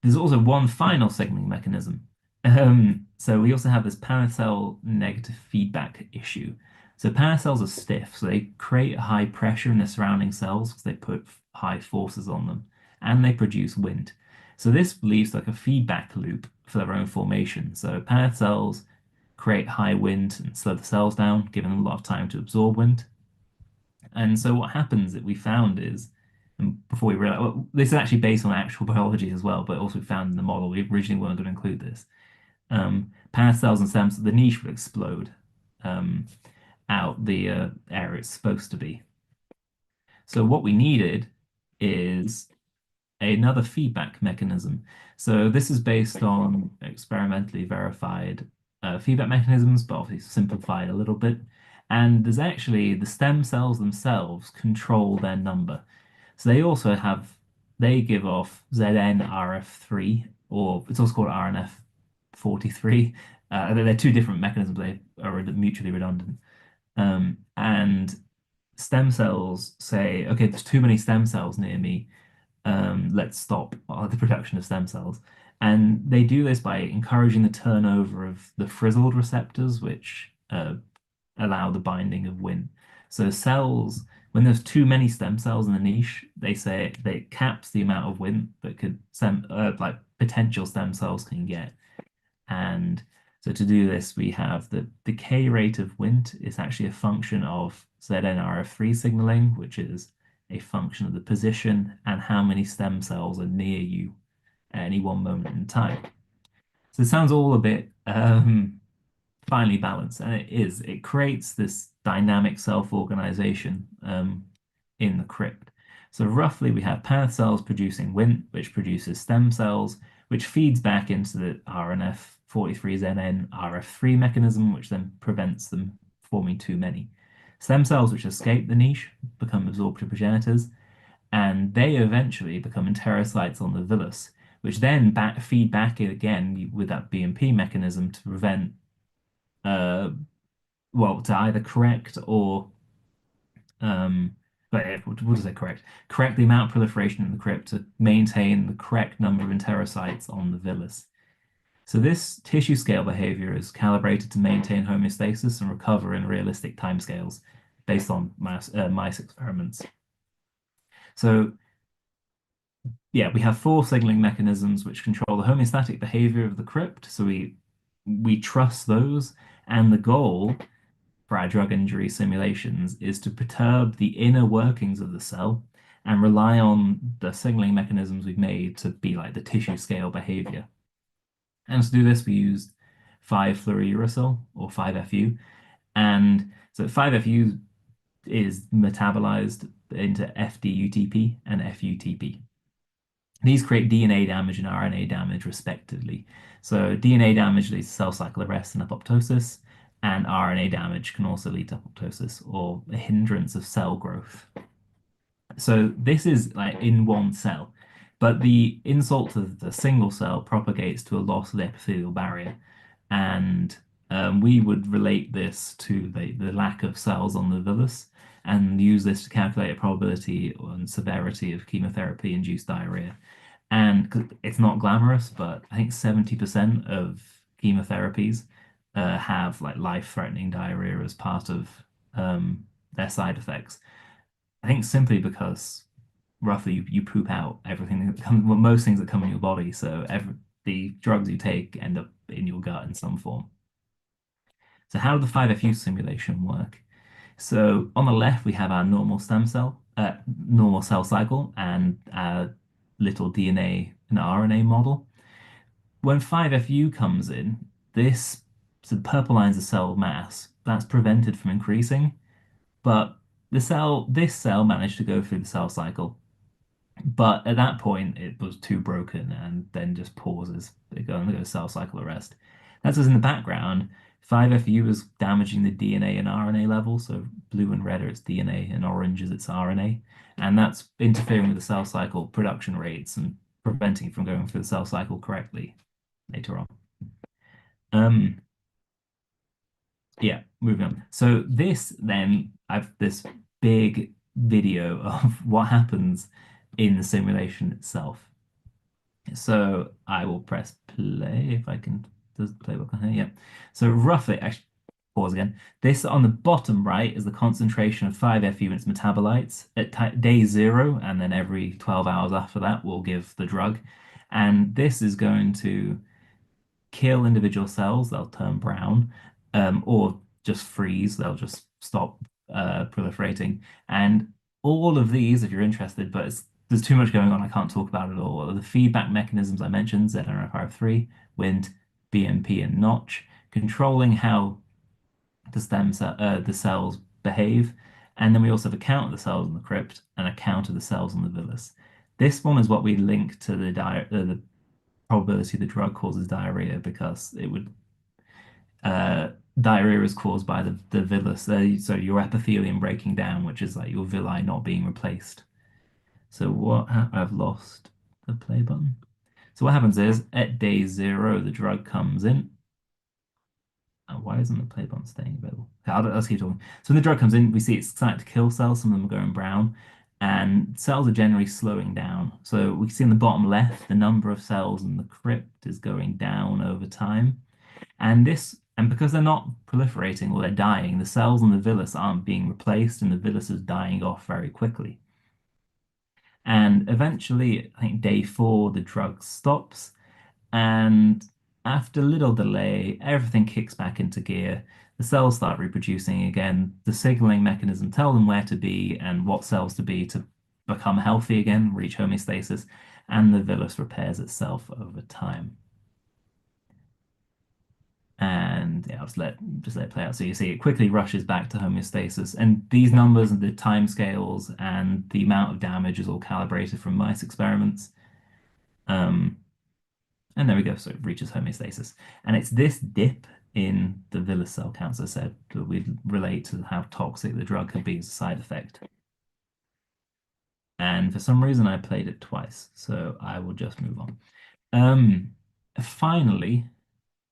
There's also one final signaling mechanism. So we also have this paracell negative feedback issue. So paracells are stiff, so they create high pressure in the surrounding cells because they put high forces on them, and they produce Wnt. So this leaves like a feedback loop for their own formation. So paracells create high Wnt and slow the cells down, giving them a lot of time to absorb Wnt. And so what happens that we found is, and before we realize, well, this is actually based on actual biology as well, but also found in the model. We originally weren't going to include this. Past cells and stems, the niche would explode out the area it's supposed to be. So what we needed is another feedback mechanism. So this is based on experimentally verified feedback mechanisms, but obviously simplified a little bit. And there's actually the stem cells themselves control their number. So they give off ZNRF3, or it's also called RNF43. They're two different mechanisms. They are mutually redundant. And stem cells say, okay, there's too many stem cells near me. Let's stop the production of stem cells. And they do this by encouraging the turnover of the frizzled receptors, which allow the binding of Wnt. So cells, when there's too many stem cells in the niche, they say they caps the amount of Wnt that like potential stem cells can get. And so to do this, we have the decay rate of Wnt is actually a function of ZNRF3 signaling, which is a function of the position and how many stem cells are near you at any one moment in time. So it sounds all a bit finely balanced, and it is. It creates this dynamic self-organization in the crypt. So roughly we have path cells producing Wnt, which produces stem cells, which feeds back into the RNF43ZN RF3 mechanism, which then prevents them forming too many. Stem cells which escape the niche become absorptive progenitors, and they eventually become enterocytes on the villus, which then feed back in again with that BMP mechanism to prevent, well, to either correct or, but what does it correct? Correct the amount of proliferation in the crypt to maintain the correct number of enterocytes on the villus. So this tissue scale behavior is calibrated to maintain homeostasis and recover in realistic timescales based on mice experiments. So yeah, we have four signaling mechanisms which control the homeostatic behavior of the crypt. So we trust those, and the goal for our drug injury simulations is to perturb the inner workings of the cell and rely on the signaling mechanisms we've made to be like the tissue scale behavior. And to do this, we used 5-fluorouracil or 5-FU. And so 5-FU is metabolized into FDUTP and FUTP. These create DNA damage and RNA damage, respectively. So DNA damage leads to cell cycle arrest and apoptosis, and RNA damage can also lead to apoptosis or a hindrance of cell growth. So this is like in one cell, but the insult to the single cell propagates to a loss of the epithelial barrier. And we would relate this to the lack of cells on the villus and use this to calculate a probability and severity of chemotherapy-induced diarrhea. And it's not glamorous, but I think 70% of chemotherapies have like life-threatening diarrhea as part of their side effects. I think simply because roughly you poop out everything that comes, well, most things that come in your body. So the drugs you take end up in your gut in some form. So how does the 5FU simulation work? So on the left, we have our normal cell cycle and our little DNA and RNA model. When 5FU comes in, so the purple line's the cell mass, that's prevented from increasing, but this cell managed to go through the cell cycle. But at that point, it was too broken and then just pauses. It goes cell cycle arrest. That's as in the background, 5FU is damaging the DNA and RNA level. So blue and red are its DNA and orange is its RNA. And that's interfering with the cell cycle production rates and preventing it from going through the cell cycle correctly later on. Yeah, moving on. So I've this big video of what happens in the simulation itself. So I will press play if I can. Does the play work on here? Yeah. So roughly, actually, pause again. This on the bottom right is the concentration of 5-FU in its metabolites at day 0, and then every 12 hours after that, we'll give the drug. And this is going to kill individual cells, they'll turn brown, or just freeze, they'll just stop proliferating. And all of these, if you're interested, but there's too much going on, I can't talk about it all. The feedback mechanisms I mentioned, ZNRF3, WNT, BMP, and Notch, controlling how the cells behave. And then we also have a count of the cells in the crypt and a count of the cells in the villus. This one is what we link to the probability the drug causes diarrhea because diarrhea is caused by the villus, so your epithelium breaking down, which is like your villi not being replaced. So I've lost the play button. So what happens is at day 0, the drug comes in. Why isn't the play button staying available? Okay, let's keep talking. So when the drug comes in, we see it's starting to kill cells. Some of them are going brown, and cells are generally slowing down. So we can see in the bottom left, the number of cells in the crypt is going down over time. And because they're not proliferating or they're dying, the cells in the villus aren't being replaced, and the villus is dying off very quickly. And eventually, I think day 4, the drug stops, and after a little delay, everything kicks back into gear. The cells start reproducing again. The signaling mechanism tell them where to be and what cells to be to become healthy again, reach homeostasis, and the villus repairs itself over time. And yeah, I'll just let it play out. So you see it quickly rushes back to homeostasis. And these numbers and the time scales and the amount of damage is all calibrated from mice experiments. And there we go. So it reaches homeostasis. And it's this dip in the villus cell counts, as I said, that we relate to how toxic the drug could be as a side effect. And for some reason, I played it twice. So I will just move on. Finally,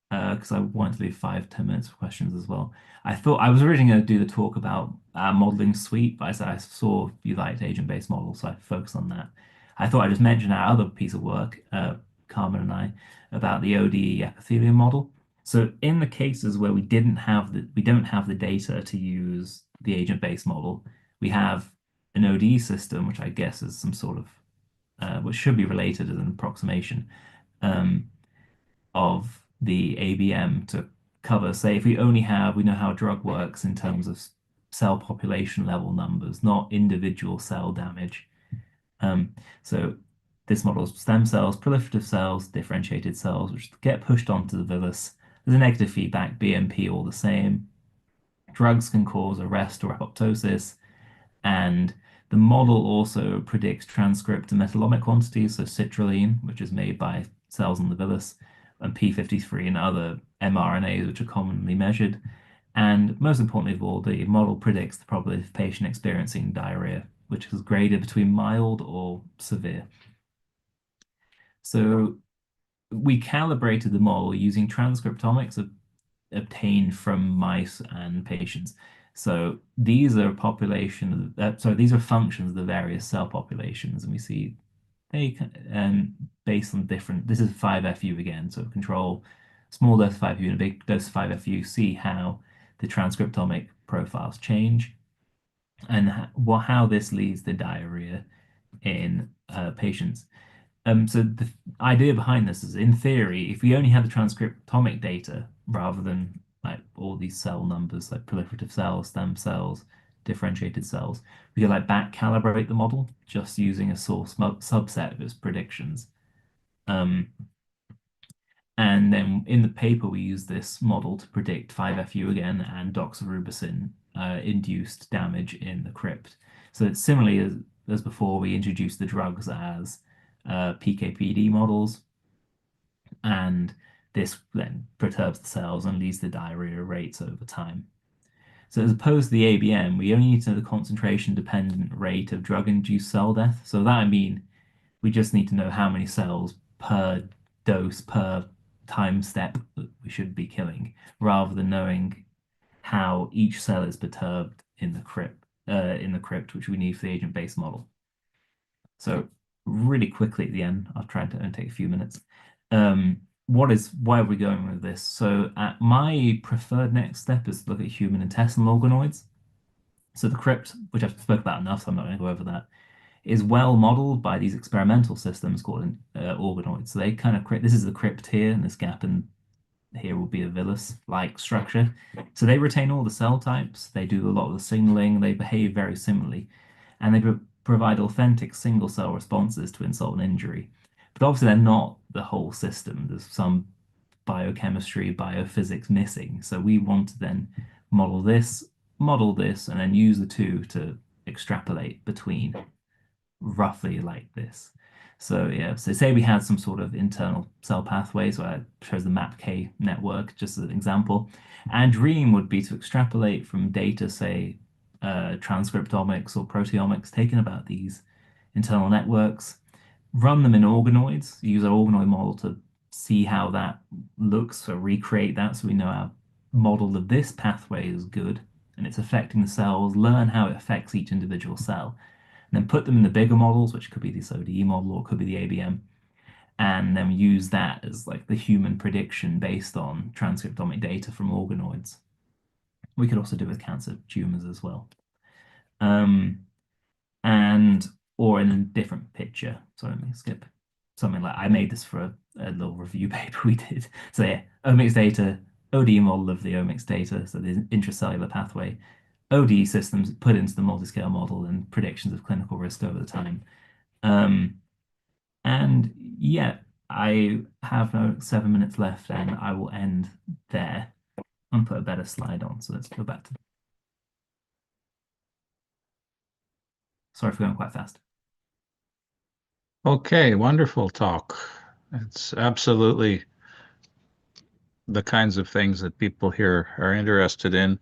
because I wanted to leave 5-10 minutes for questions as well. I thought I was originally going to do the talk about our modeling suite, but I said I saw you liked agent-based models, so I focused on that. I thought I'd just mention our other piece of work, Carmen and I, about the ODE epithelium model. So in the cases where we don't have the data to use the agent-based model, we have an ODE system, which I guess is some sort of which should be related as an approximation um, of the ABM to cover, say, if we know how a drug works in terms of cell population level numbers, not individual cell damage. Um, so this model is stem cells, proliferative cells, differentiated cells, which get pushed onto the villus. There's a negative feedback, BMP all the same. Drugs can cause arrest or apoptosis, and the model also predicts transcript and metabolomic quantities, so citrulline, which is made by cells in the villus, and P53 and other mRNAs, which are commonly measured. And most importantly of all, the model predicts the probability of patient experiencing diarrhea, which is graded between mild or severe. So we calibrated the model using transcriptomics obtained from mice and patients. So these are these are functions of the various cell populations, and we see they based on different. This is 5FU again, so control small dose 5FU and a big dose 5FU. See how the transcriptomic profiles change, and how this leads to diarrhea in patients. So the idea behind this is, in theory, if we only had the transcriptomic data rather than like all these cell numbers, like proliferative cells, stem cells, differentiated cells, we could like back calibrate the model just using a source subset of its predictions. Um, and then in the paper, we use this model to predict 5FU again and doxorubicin induced damage in the crypt. So it's similarly as before, we introduced the drugs as PKPD models, and this then perturbs the cells and leads to diarrhea rates over time. So as opposed to the ABM, we only need to know the concentration dependent rate of drug-induced cell death. So that I mean, we just need to know how many cells per dose per time step that we should be killing, rather than knowing how each cell is perturbed in the crypt, which we need for the agent-based model. So really quickly at the end, I'll try to only take a few minutes. Why are we going with this? So my preferred next step is to look at human intestinal organoids. So the crypt, which I've spoken about enough, so I'm not going to go over that, is well modeled by these experimental systems called organoids. So they kind of create, this is the crypt here, and this gap in here will be a villus-like structure. So they retain all the cell types, they do a lot of the signaling, they behave very similarly, and they provide authentic single cell responses to insult and injury. But obviously they're not the whole system. There's some biochemistry, biophysics missing. So we want to then model this, and then use the two to extrapolate between roughly like this. So yeah, so say we had some sort of internal cell pathways where it shows the MAPK network, just as an example. And dream would be to extrapolate from data, say, transcriptomics or proteomics taken about these internal networks, run them in organoids, use our organoid model to see how that looks, so recreate that so we know our model of this pathway is good and it's affecting the cells, learn how it affects each individual cell, and then put them in the bigger models, which could be this ODE model or could be the ABM, and then use that as like the human prediction based on transcriptomic data from organoids. We could also do with cancer tumors as well. And or in a different picture. So let me skip something like I made this for a little review paper we did. So yeah, omics data, ODE model of the omics data, so the intracellular pathway, ODE systems put into the multiscale model and predictions of clinical risk over the time. And yeah, I have 7 minutes left and I will end there and put a better slide on. So let's go back to. Sorry for going quite fast. Okay, wonderful talk. It's absolutely the kinds of things that people here are interested in.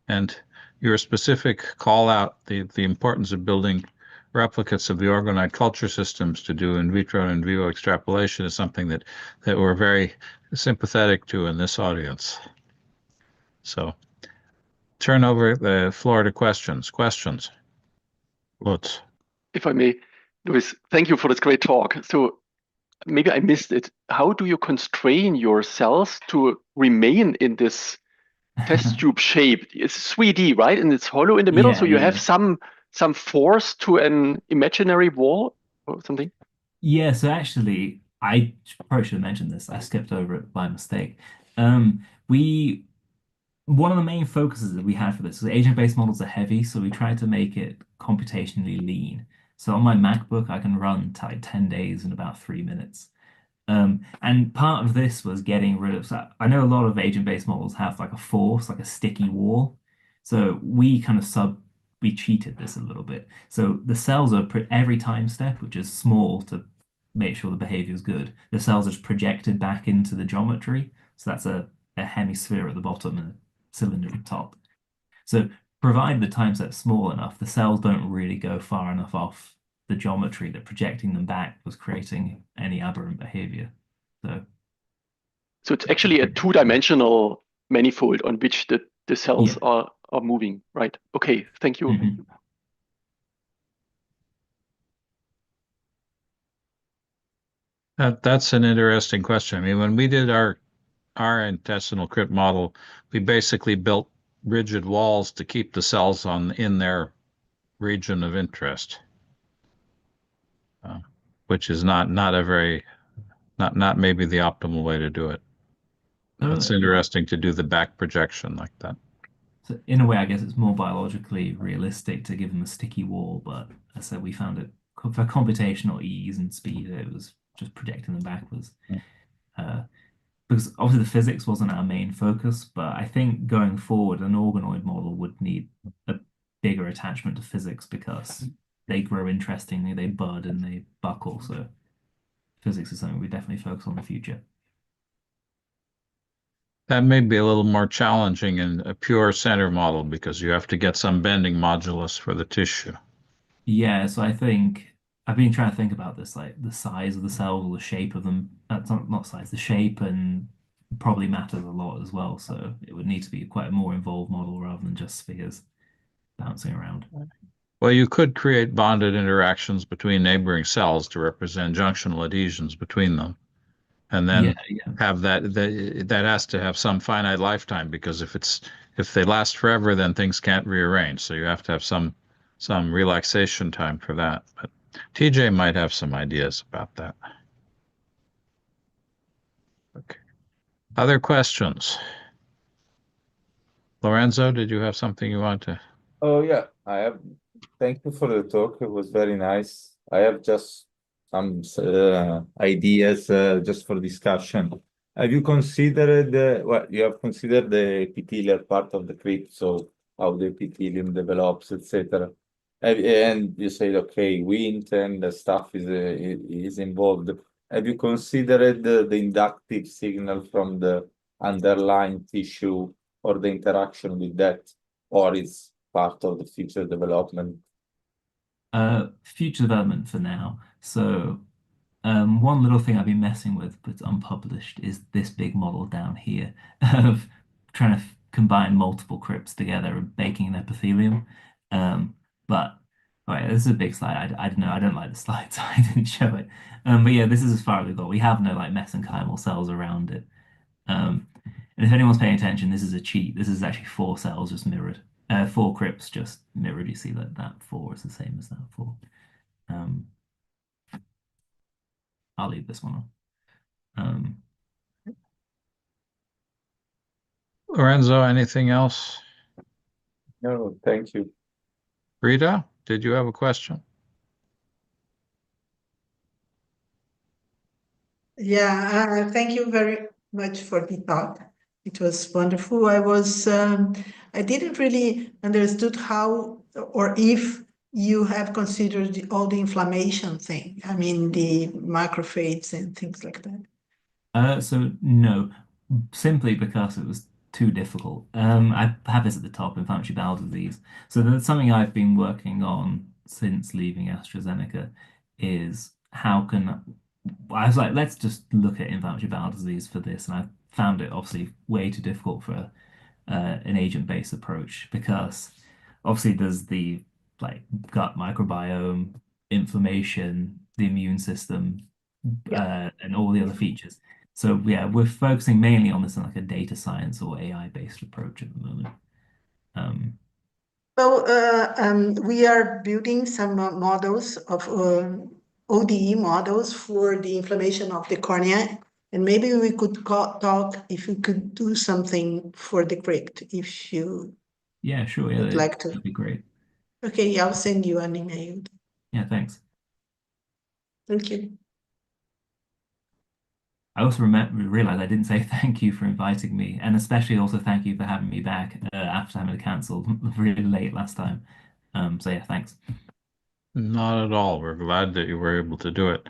And your specific call out, the importance of building replicates of the organoid culture systems to do in vitro and in vivo extrapolation is something that we're very sympathetic to in this audience. So turn over the floor to questions. Questions? Lutz. If I may, Louis, thank you for this great talk. So maybe I missed it. How do you constrain your cells to remain in this test tube shape? It's 3D, right? And it's hollow in the middle, so Yeah, you have yeah. some force to an imaginary wall or something. Yeah, so actually, I probably should have mentioned this. I skipped over it by mistake. We One of the main focuses that we had for this is agent-based models are heavy, so we tried to make it computationally lean. So on my MacBook, I can run like 10 days in about 3 minutes. And part of this was getting rid of, so I know a lot of agent-based models have like a force, like a sticky wall. So we kind of we cheated this a little bit. So the cells are every time step, which is small to make sure the behavior is good, the cells are just projected back into the geometry. So that's a hemisphere at the bottom and a cylinder at the top. So provided the time set's small enough, the cells don't really go far enough off the geometry that projecting them back was creating any aberrant behavior. So So it's that's a actually a pretty good thing. two-dimensional manifold on which the cells Yeah. are moving, right? Okay, thank you. Mhm. That's an interesting question. I mean, when we did our intestinal crypt model, we basically built rigid walls to keep the cells on in their region of interest, uh, which is not a very not maybe the optimal way to do it. It's Yeah. interesting to do the back projection like that. So in a way, I guess it's more biologically realistic to give them a sticky wall, but as I said, we found it for computational ease and speed, it was just projecting them backwards. Uh, because obviously the physics wasn't our main focus, but I think going forward, an organoid model would need a bigger attachment to physics because they grow interestingly, they bud and they buckle. So physics is something we definitely focus on in the future. That may be a little more challenging in a pure center model because you have to get some bending modulus for the tissue. Yeah, so I think I've been trying to think about this, like the size of the cells or the shape of them. That's not size, the shape and probably matters a lot as well. So it would need to be quite a more involved model rather than just spheres bouncing around. Well, you could create bonded interactions between neighboring cells to represent junctional adhesions between them, and Yeah, then yeah. have that has to have some finite lifetime because if they last forever, then things can't rearrange. So you have to have some relaxation time for that. But TJ might have some ideas about that. Okay. Other questions? Lorenzo, did you have something you want to? Oh yeah, I have. Thank you for the talk. It was very nice. I have just some ideas just for discussion. Have you considered you have considered the epithelial part of the crypt, so how the epithelium develops, etc. And you said, okay, wind and the stuff is involved. Have you considered the inductive signal from the underlying tissue or the interaction with that? Or is part of the future development? Future development for now. So one little thing I've been messing with, but it's unpublished, is this big model down here of trying to combine multiple crypts together and making an epithelium. But all right, this is a big slide. I don't know. I don't like the slide, so I didn't show it. But yeah, this is as far as we got. We have no like mesenchymal cells around it. Um, and if anyone's paying attention, this is a cheat. This is actually four cells just mirrored. Four crypts just mirrored. You see that four is the same as that four. Um, I'll leave this one on. Um, Lorenzo, anything else? No, thank you. Rita, did you have a question? Yeah, thank you very much for the talk. It was wonderful. I didn't really understood how or if you have considered all the inflammation thing. I mean, the macrophages and things like that. so no, simply because it was too difficult. I have this at the top, inflammatory bowel disease. So that's something I've been working on since leaving AstraZeneca is how can I was like, let's just look at inflammatory bowel disease for this, and I found it obviously way too difficult for an agent-based approach because obviously there's the like gut microbiome, inflammation, the immune system. and all the other features. So yeah, we're focusing mainly on this in like a data science or AI-based approach at the moment. So we are building some models of ODE models for the inflammation of the cornea, and maybe we could talk if we could do something for the crypt, if you Yeah, sure. Yeah, would like to. that'd be great. Okay, I'll send you an email. Yeah, thanks. Thank you. I also realized I didn't say thank you for inviting me, and especially also thank you for having me back after having to cancel really late last time. So yeah, thanks. Not at all. We're glad that you were able to do it.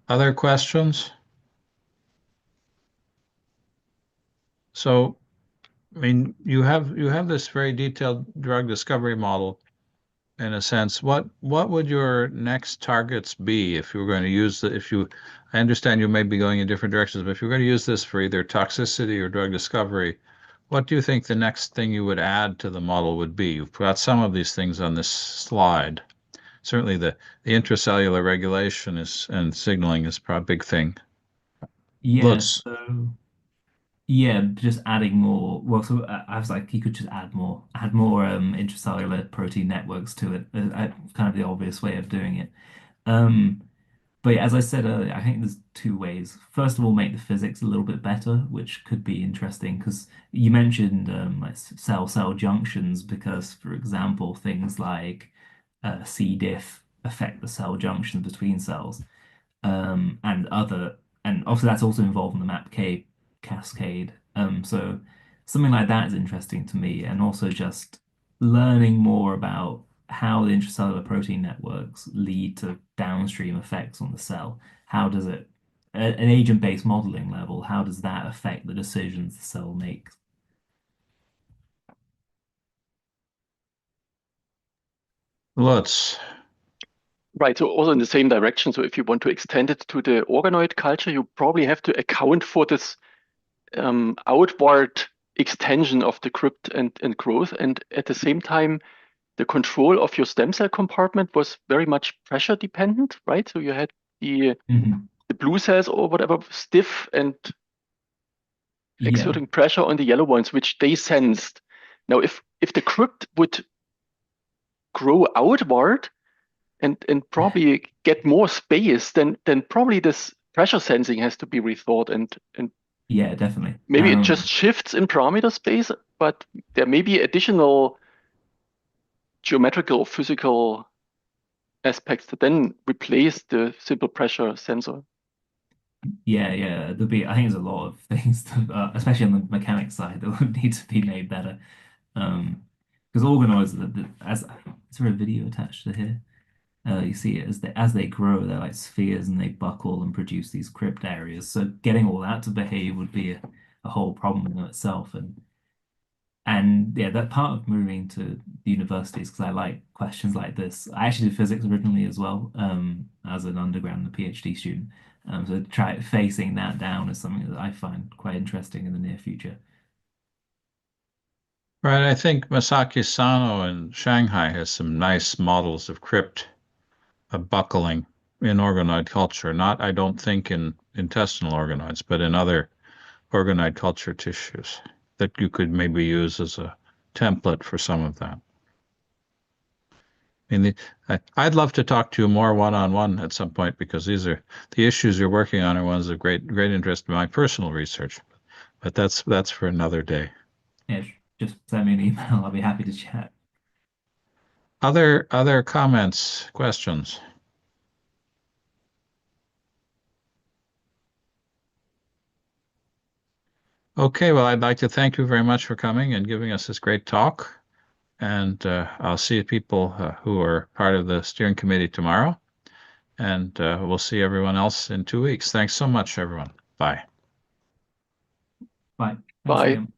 Other questions? So, I mean, you have this very detailed drug discovery model in a sense. What would your next targets be if you were going to use I understand you may be going in different directions, but if you're going to use this for either toxicity or drug discovery, what do you think the next thing you would add to the model would be? You've got some of these things on this slide. Certainly the intracellular regulation and signaling is probably a big thing. Yeah, Lutz. so yeah, just adding more. Well, so I was like, you could just add more intracellular protein networks to it. Kind of the obvious way of doing it. Um, But yeah, as I said earlier, I think there's two ways. First of all, make the physics a little bit better, which could be interesting because you mentioned like cell-cell junctions because, for example, things like C. diff affect the cell junctions between cells and obviously that's also involved in the MAPK cascade. So something like that is interesting to me, and also just learning more about how the intracellular protein networks lead to downstream effects on the cell. How does it, at an agent-based modeling level, how does that affect the decisions the cell makes? Lutz. Right, so also in the same direction. So if you want to extend it to the organoid culture, you probably have to account for this outward extension of the crypt and growth. And at the same time, the control of your stem cell compartment was very much pressure dependent, right? So you had the Mhm. the blue cells or whatever stiff and Yeah, exerting pressure on the yellow ones, which they sensed. Now, if the crypt would grow outward and probably get more space, then probably this pressure sensing has to be rethought and yeah, definitely. maybe it just shifts in parameter space, but there may be additional geometrical physical aspects that then replace the simple pressure sensor. Yeah. I think there's a lot of things, especially on the mechanics side, that would need to be made better. Because organoids, as is there a video attached to here? You see it as they grow, they're like spheres and they buckle and produce these crypt areas. So getting all that to behave would be a whole problem in itself. And yeah, that part of moving to the universities because I like questions like this. I actually did physics originally as well, as an undergrad and a PhD student. So try facing that down is something that I find quite interesting in the near future. Right, I think Masaki Sano in Shanghai has some nice models of crypt buckling in organoid culture. Not, I don't think, in intestinal organoids, but in other organoid culture tissues that you could maybe use as a template for some of that. I mean, I'd love to talk to you more one-on-one at some point because these are the issues you're working on are ones of great interest in my personal research. But that's for another day. Yeah, just send me an email. I'll be happy to chat. Other comments, questions? Okay, well, I'd like to thank you very much for coming and giving us this great talk. And I'll see people who are part of the steering committee tomorrow. And we'll see everyone else in 2 weeks. Thanks so much, everyone. Bye. Bye. Thanks Bye. again.